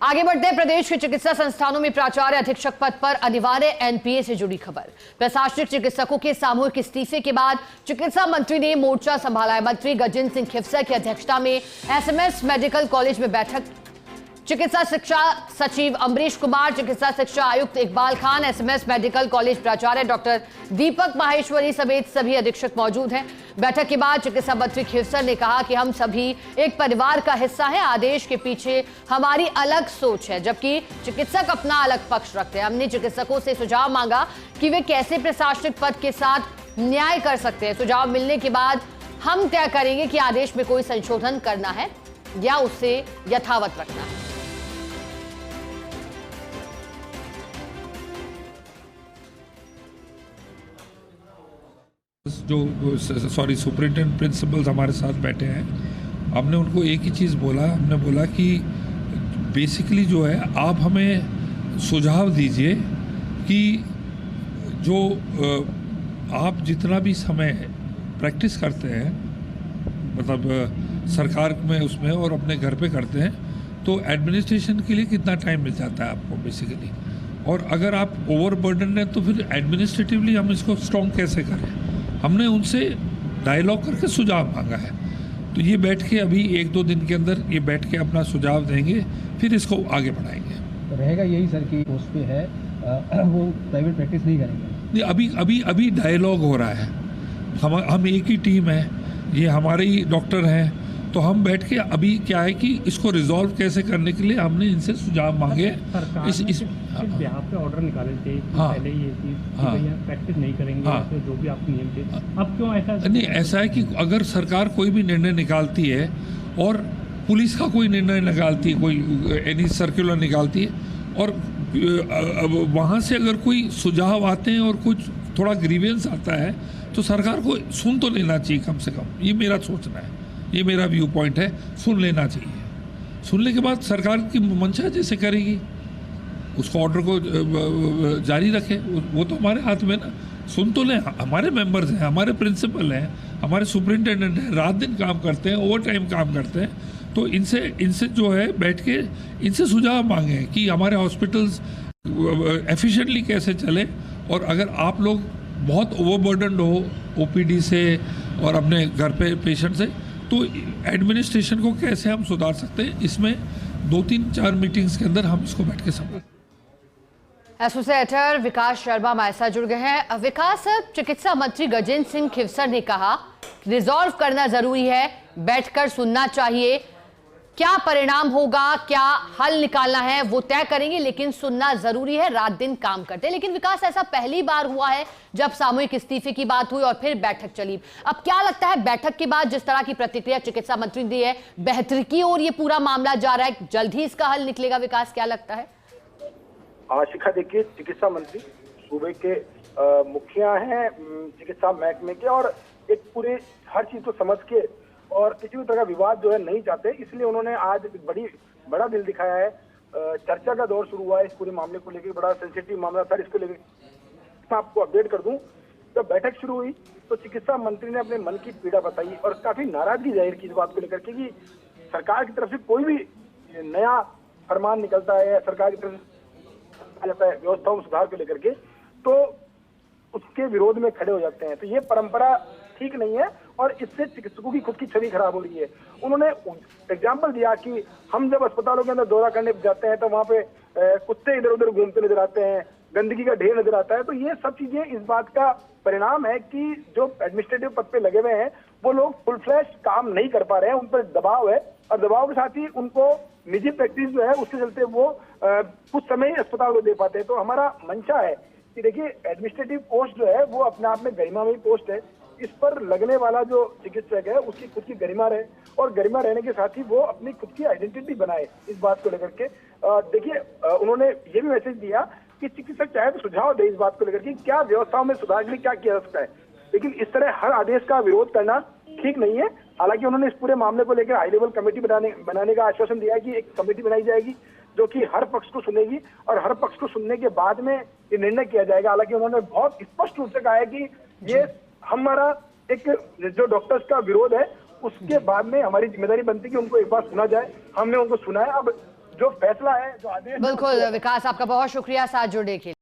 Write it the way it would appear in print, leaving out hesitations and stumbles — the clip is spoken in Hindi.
आगे बढ़ते हैं। प्रदेश के चिकित्सा संस्थानों में प्राचार्य अधीक्षक पद पर अनिवार्य एनपीए से जुड़ी खबर। प्रशासनिक चिकित्सकों के सामूहिक इस्तीफे के बाद चिकित्सा मंत्री ने मोर्चा संभाला है। मंत्री गजेंद्र सिंह खिवसर की अध्यक्षता में एसएमएस मेडिकल कॉलेज में बैठक। चिकित्सा शिक्षा सचिव अमरीश कुमार, चिकित्सा शिक्षा आयुक्त Iqbal Khan, SMS medical college प्राचार्य डॉक्टर दीपक माहेश्वरी समेत सभी अधीक्षक मौजूद हैं। बैठक के बाद चिकित्सा मंत्री खिवसर ने कहा कि हम सभी एक परिवार का हिस्सा हैं। आदेश के पीछे हमारी अलग सोच है, जबकि चिकित्सक अपना अलग पक्ष रखते हैं। हमने चिकित्सकों से सुझाव मांगा कि वे कैसे प्रशासनिक पद के साथ न्याय कर सकते हैं। सुझाव मिलने के बाद हम तय करेंगे कि आदेश में कोई संशोधन करना है या उसे यथावत रखना है। जो सुपरिटेंडेंट प्रिंसिपल्स हमारे साथ बैठे हैं, हमने उनको एक ही चीज़ बोला। हमने बोला कि बेसिकली जो है आप हमें सुझाव दीजिए कि जो आप जितना भी समय प्रैक्टिस करते हैं, मतलब सरकार में उसमें और अपने घर पे करते हैं, तो एडमिनिस्ट्रेशन के लिए कितना टाइम मिल जाता है आपको बेसिकली। और अगर आप ओवरबर्डन हैं तो फिर एडमिनिस्ट्रेटिवली हम इसको स्ट्रॉन्ग कैसे करें। हमने उनसे डायलॉग करके सुझाव मांगा है। तो ये बैठ के अभी 1-2 दिन के अंदर ये बैठ के अपना सुझाव देंगे, फिर इसको आगे बढ़ाएंगे। तो रहेगा यही सर की पोस्ट पे है, वो प्राइवेट प्रैक्टिस नहीं करेंगे। नहीं, अभी डायलॉग हो रहा है। हम एक ही टीम है, ये हमारे ही डॉक्टर हैं, तो हम बैठ के अभी क्या है कि इसको रिजॉल्व कैसे करने के लिए हमने इनसे सुझाव मांगे। इस यहाँ पे ऑर्डर निकाले थे पहले ये चीज प्रैक्टिस नहीं करेंगे, जो भी आपके नियम थे, अब क्यों ऐसा? नहीं, ऐसा है कि अगर सरकार कोई भी निर्णय निकालती है और पुलिस का कोई निर्णय निकालती है, कोई एनी सर्कुलर निकालती है, और वहाँ से अगर कोई सुझाव आते हैं और कुछ थोड़ा ग्रीवेंस आता है, तो सरकार को सुन तो लेना चाहिए कम से कम। ये मेरा सोचना है, ये मेरा व्यू पॉइंट है। सुन लेना चाहिए। सुनने के बाद सरकार की मंशा जैसे करेगी उसको ऑर्डर को जारी रखे, वो तो हमारे हाथ में ना। सुन तो लें, हमारे मेंबर्स हैं, हमारे प्रिंसिपल हैं, हमारे सुपरिटेंडेंट हैं, रात दिन काम करते हैं, ओवर टाइम काम करते हैं। तो इनसे जो है बैठ के इनसे सुझाव मांगे कि हमारे हॉस्पिटल्स एफिशिएंटली कैसे चले। और अगर आप लोग बहुत ओवरबर्डनड हो ओपीडी से और अपने घर पे पेशेंट से, तो एडमिनिस्ट्रेशन को कैसे हम सुधार सकते हैं, इसमें 2-3-4 मीटिंग्स के अंदर हम इसको बैठ के समझ। एसोसिएटर विकास शर्मा हमारे साथ जुड़ गए हैं। विकास, चिकित्सा मंत्री गजेंद्र सिंह खिवसर ने कहा रिजॉल्व करना जरूरी है, बैठकर सुनना चाहिए, क्या परिणाम होगा, क्या हल निकालना है वो तय करेंगे, लेकिन सुनना जरूरी है, रात दिन काम करते हैं। लेकिन विकास, ऐसा पहली बार हुआ है जब सामूहिक इस्तीफे की बात हुई और फिर बैठक चली। अब क्या लगता है बैठक के बाद जिस तरह की प्रतिक्रिया चिकित्सा मंत्री ने दी है, बेहतरी की ओर ये पूरा मामला जा रहा है, जल्द ही इसका हल निकलेगा? विकास, क्या लगता है? शिखा, देखिए, चिकित्सा मंत्री सूबे के मुखिया हैं चिकित्सा महकमे के, और एक पूरे हर चीज को समझ के और किसी भी तरह का विवाद जो है नहीं चाहते, इसलिए उन्होंने आज बड़ा दिल दिखाया है। चर्चा का दौर शुरू हुआ है इस पूरे मामले को लेकर। बड़ा सेंसिटिव मामला था, इसको लेकर मैं आपको अपडेट कर दूं। जब बैठक शुरू हुई तो चिकित्सा मंत्री ने अपने मन की पीड़ा बताई और काफी नाराजगी जाहिर की इस बात को लेकर कि सरकार की तरफ से कोई भी नया फरमान निकलता है या सरकार की तरफ से जाता है व्यवस्थाओं में सुधार को लेकर के, तो उसके विरोध में खड़े हो जाते हैं। तो ये परंपरा ठीक नहीं है और इससे चिकित्सकों की खुद की छवि खराब हो रही है। उन्होंने एग्जाम्पल दिया कि हम जब अस्पतालों के अंदर दौरा करने जाते हैं तो वहाँ पे कुत्ते इधर उधर घूमते नजर आते हैं, गंदगी का ढेर नजर आता है। तो ये सब चीजें इस बात का परिणाम है कि जो एडमिनिस्ट्रेटिव पद पे लगे हुए हैं वो लोग फुल फ्लैश काम नहीं कर पा रहे हैं, उन पर दबाव है, और दबाव के साथ ही उनको निजी प्रैक्टिस जो है उसके चलते वो कुछ समय ही अस्पताल को दे पाते हैं। तो हमारा मंशा है कि देखिए, एडमिनिस्ट्रेटिव पोस्ट जो है वो अपने आप में गरिमामयी पोस्ट है। इस पर लगने वाला जो चिकित्सक है उसकी खुद की गरिमा रहे, और गरिमा रहने के साथ ही वो अपनी खुद की आइडेंटिटी बनाए। इस बात को लेकर के देखिए, उन्होंने ये भी मैसेज दिया कि चिकित्सक चाहे तो सुझाव दे इस बात को लेकर कि क्या व्यवस्थाओं में सुधार के लिए क्या किया जा सकता है, लेकिन इस तरह हर आदेश का विरोध करना ठीक नहीं है। हालांकि उन्होंने इस पूरे मामले को लेकर हाई लेवल कमेटी बनाने का आश्वासन दिया है कि एक कमेटी बनाई जाएगी जो कि हर पक्ष को सुनेगी, और हर पक्ष को सुनने के बाद में ये निर्णय किया जाएगा। हालांकि उन्होंने बहुत स्पष्ट रूप से कहा है कि ये हमारा एक जो डॉक्टर्स का विरोध है उसके बाद में हमारी जिम्मेदारी बनती है कि उनको एक बार सुना जाए। हमने उनको सुना है। अब जो फैसला है, जो आदेश है, बिल्कुल विकास, आपका बहुत शुक्रिया साथ जुड़ने के लिए।